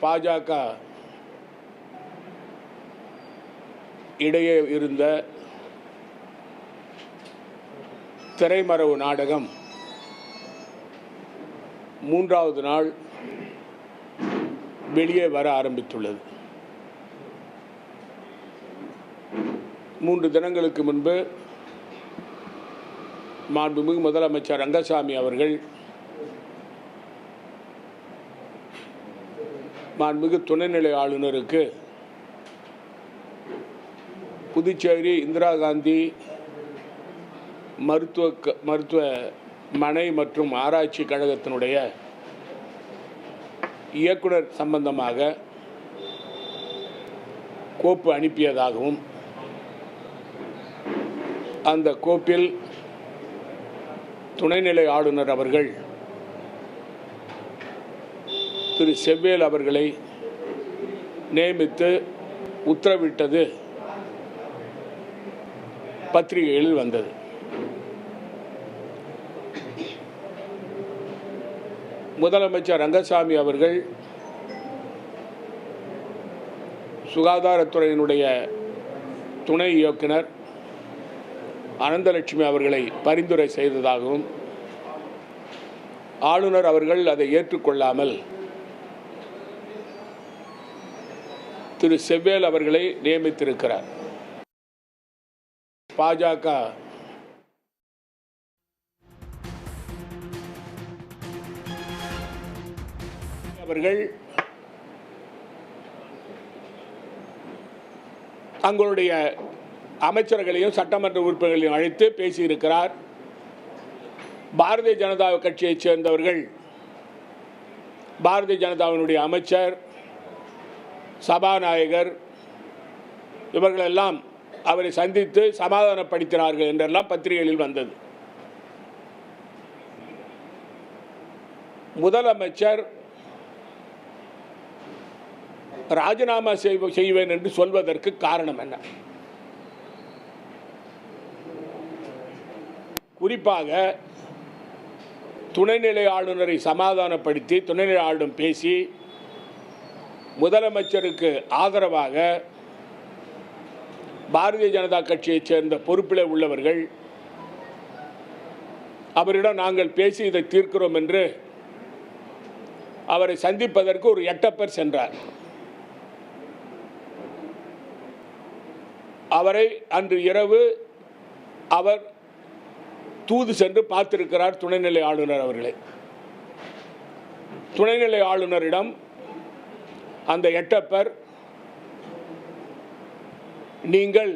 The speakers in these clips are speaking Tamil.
பாஜக இடையே இருந்த திரைமறைவு நாடகம் 3வது நாள் வெளியே வர ஆரம்பித்துள்ளது. 3 தினங்களுக்கு முன்பு மாண்புமிகு முதலமைச்சர் ரங்கசாமி அவர்கள் மாண்புமிகு துணைநிலை ஆளுநருக்கு புதுச்சேரி இந்திரா காந்தி மருத்துவமனை மற்றும் ஆராய்ச்சி கழகத்தினுடைய இயக்குனர் சம்பந்தமாக கோப்பு அனுப்பியதாகவும் அந்த கோப்பில் துணைநிலை ஆளுநர் அவர்கள் திரு செவ்வேல் அவர்களை நியமித்து உத்தரவிட்டது பத்திரிகைகளில் வந்தது. முதலமைச்சர் ரங்கசாமி அவர்கள் சுகாதாரத்துறையினுடைய துணை இயக்குனர் அனந்தலட்சுமி அவர்களை பரிந்துரை செய்ததாகவும் ஆளுநர் அவர்கள் அதை ஏற்றுக்கொள்ளாமல் திரு செவ்வேல் அவர்களை நியமித்திருக்கிறார். பாஜக அவர்கள் தங்களுடைய அமைச்சர்களையும் சட்டமன்ற உறுப்பினர்களையும் அழைத்து பேசியிருக்கிறார். பாரதிய ஜனதா கட்சியைச் சேர்ந்தவர்கள், பாரதிய ஜனதாவினுடைய அமைச்சர், சபாநாயகர் இவர்களெல்லாம் அவரை சந்தித்து சமாதானப்படுத்தினார்கள் என்றெல்லாம் பத்திரிகைகளில் வந்தது. முதலமைச்சர் ராஜினாமா செய்வேன் என்று சொல்வதற்கு காரணம் என்ன? குறிப்பாக துணைநிலை ஆளுநரை சமாதானப்படுத்தி துணைநிலை ஆளுநர் பேசி முதலமைச்சருக்கு ஆதரவாக பாரதிய ஜனதா கட்சியைச் சேர்ந்த பொறுப்பில் உள்ளவர்கள் அவரிடம் நாங்கள் பேசி இதை தீர்க்கிறோம் என்று அவரை சந்திப்பதற்கு ஒரு எட்டப்பர் சென்றார். அவரை அன்று இரவு அவர் தூது சென்று பார்த்திருக்கிறார் துணைநிலை ஆளுநர் அவர்களை. துணைநிலை ஆளுநரிடம் அந்த எட்டப்பர், நீங்கள்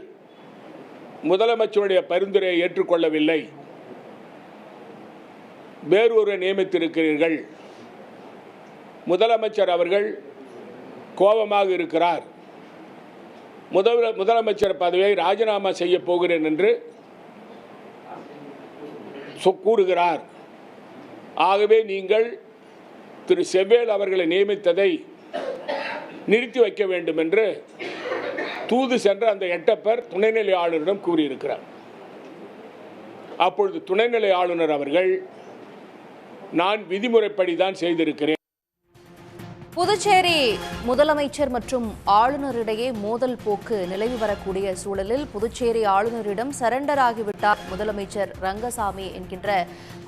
முதலமைச்சருடைய பரிந்துரையை ஏற்றுக்கொள்ளவில்லை, வேறொரு நியமித்திருக்கிறீர்கள், முதலமைச்சர் அவர்கள் கோபமாக இருக்கிறார், முதலமைச்சர் பதவியை ராஜினாமா செய்ய போகிறேன் என்று கூறுகிறார். ஆகவே நீங்கள் திரு செவ்வேல் அவர்களை நியமித்ததை நிறுத்தி வைக்க வேண்டும் என்று தூது சென்ற அந்த எட்டப்பர் துணைநிலை ஆளுநரிடம் கூறியிருக்கிறார். அப்பொழுது துணைநிலை ஆளுநர் அவர்கள், நான் விதிமுறைப்படி தான் செய்திருக்கிறேன். புதுச்சேரி முதலமைச்சர் மற்றும் ஆளுநரிடையே மோதல் போக்கு நிலவி வரக்கூடிய சூழலில் புதுச்சேரி ஆளுநரிடம் சரண்டர் ஆகிவிட்டார் முதலமைச்சர் ரங்கசாமி என்கின்ற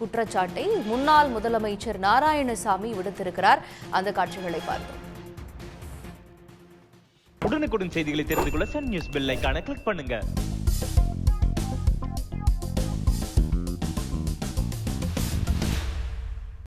குற்றச்சாட்டை முன்னாள் முதலமைச்சர் நாராயணசாமி விடுத்திருக்கிறார். அந்த காட்சிகளை பார்த்தோம். உடனுக்குடன் செய்திகளை தெரிந்து கொள்ள சன் நியூஸ் பெல் ஐகானை கிளிக் பண்ணுங்க.